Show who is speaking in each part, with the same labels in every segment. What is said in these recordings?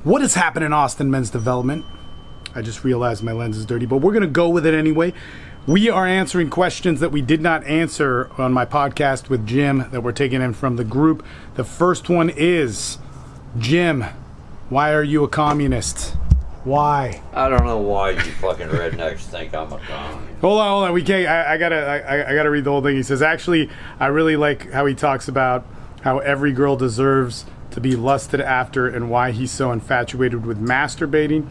Speaker 1: What has happened in Austin Men's Development? I just realized my lens is dirty, but we're going to go with it anyway. We are answering questions that we did not answer on my podcast with Jim that we're taking in from the group. The first one is, Jim, why are you a communist? Why?
Speaker 2: I don't know why you fucking rednecks think I'm a communist.
Speaker 1: Hold on. We can't. I gotta read the whole thing. He says, actually, I really like how he talks about how every girl deserves to be lusted after and why he's so infatuated with masturbating.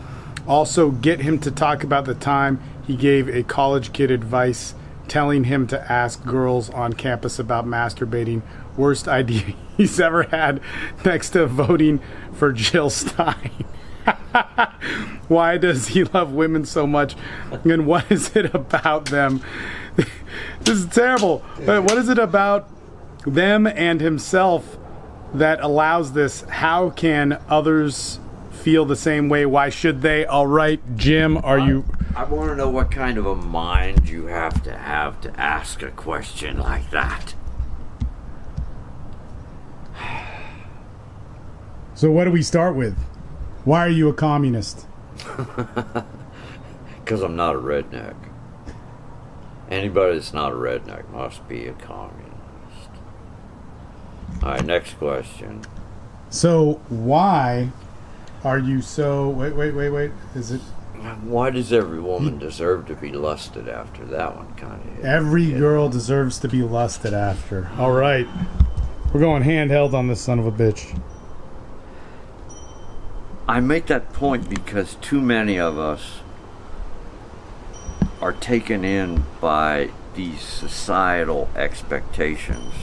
Speaker 1: Also, get him to talk about the time he gave a college kid advice telling him to ask girls on campus about masturbating. Worst idea he's ever had, next to voting for Jill Stein. Why does he love women so much? And what is it about them? This is terrible. What is it about them and himself that allows this? How can others feel the same way? Why should they? All right, Jim,
Speaker 2: I want to know what kind of a mind you have to ask a question like that.
Speaker 1: So what do we start with? Why are you a communist?
Speaker 2: Because I'm not a redneck. Anybody that's not a redneck must be a communist. All right, next question.
Speaker 1: So why are you so... Wait. Is it...
Speaker 2: Why does every woman deserve to be lusted after? That one kind of...
Speaker 1: Every girl deserves to be lusted after. All right. We're going handheld on this son of a bitch.
Speaker 2: I make that point because too many of us are taken in by these societal expectations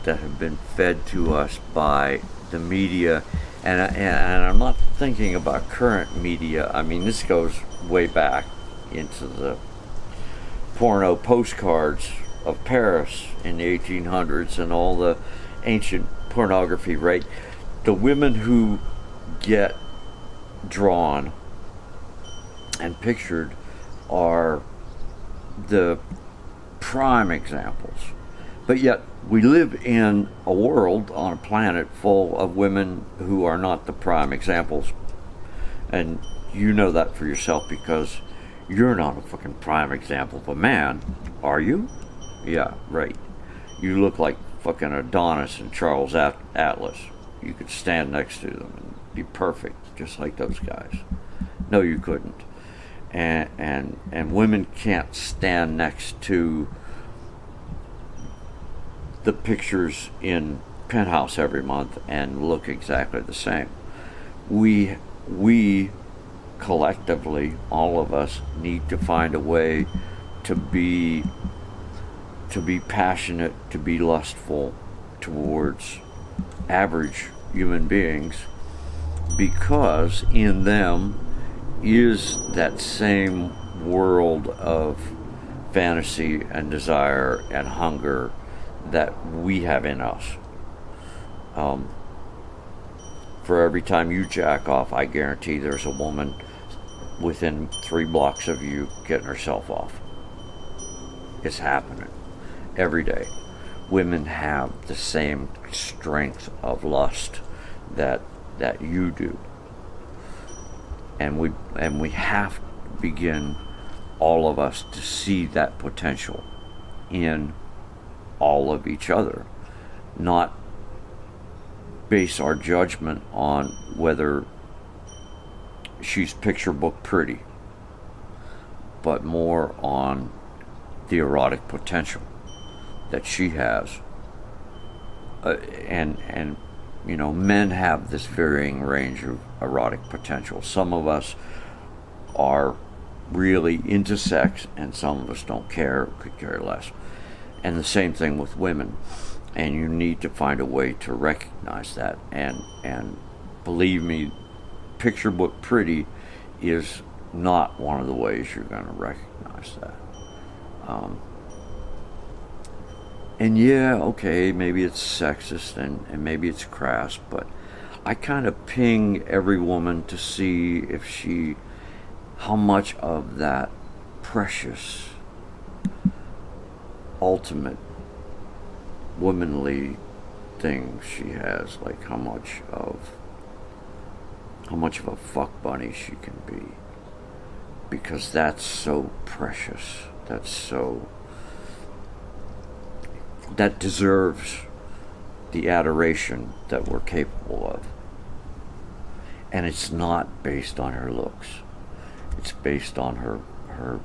Speaker 2: that have been fed to us by the media. And I'm not thinking about current media. I mean, this goes way back into the porno postcards of Paris in the 1800s and all the ancient pornography, right? The women who get drawn and pictured are the prime examples. But yet we live in a world on a planet full of women who are not the prime examples. And you know that for yourself because you're not a fucking prime example of a man, are you? Yeah, right. You look like fucking Adonis and Charles Atlas. You could stand next to them and be perfect, just like those guys. No, you couldn't. And women can't stand next to the pictures in Penthouse every month and look exactly the same. We collectively, all of us, need to find a way to be passionate, to be lustful towards average human beings, because in them is that same world of fantasy and desire and hunger that we have in us. For every time you jack off, I guarantee there's a woman within 3 blocks of you getting herself off. It's happening every day. Women have the same strength of lust that you do, and we have to begin, all of us, to see that potential in all of each other, not base our judgment on whether she's picture book pretty, but more on the erotic potential that she has. And you know, men have this varying range of erotic potential. Some of us are really into sex, and some of us don't care, could care less. And the same thing with women. And you need to find a way to recognize that. And believe me, picture book pretty is not one of the ways you're going to recognize that. And yeah, okay, maybe it's sexist and maybe it's crass, but I kind of ping every woman to see how much of that precious, ultimate, womanly thing she has, like how much of how much of a fuck bunny she can be. Because that's so precious. That deserves the adoration that we're capable of. And it's not based on her looks. It's based on her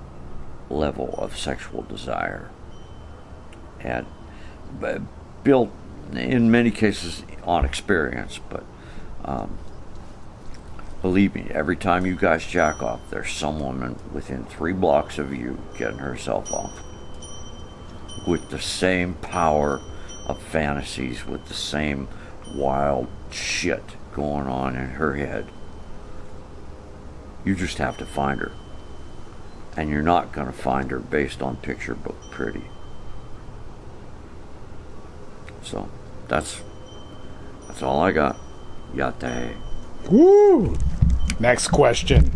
Speaker 2: level of sexual desire. And built, in many cases, on experience. But believe me, every time you guys jack off, there's some woman within 3 blocks of you getting herself off. With the same power of fantasies, with the same wild shit going on in her head. You just have to find her. And you're not going to find her based on picture book pretty. So, that's all I got. Yate.
Speaker 1: Woo! Next question.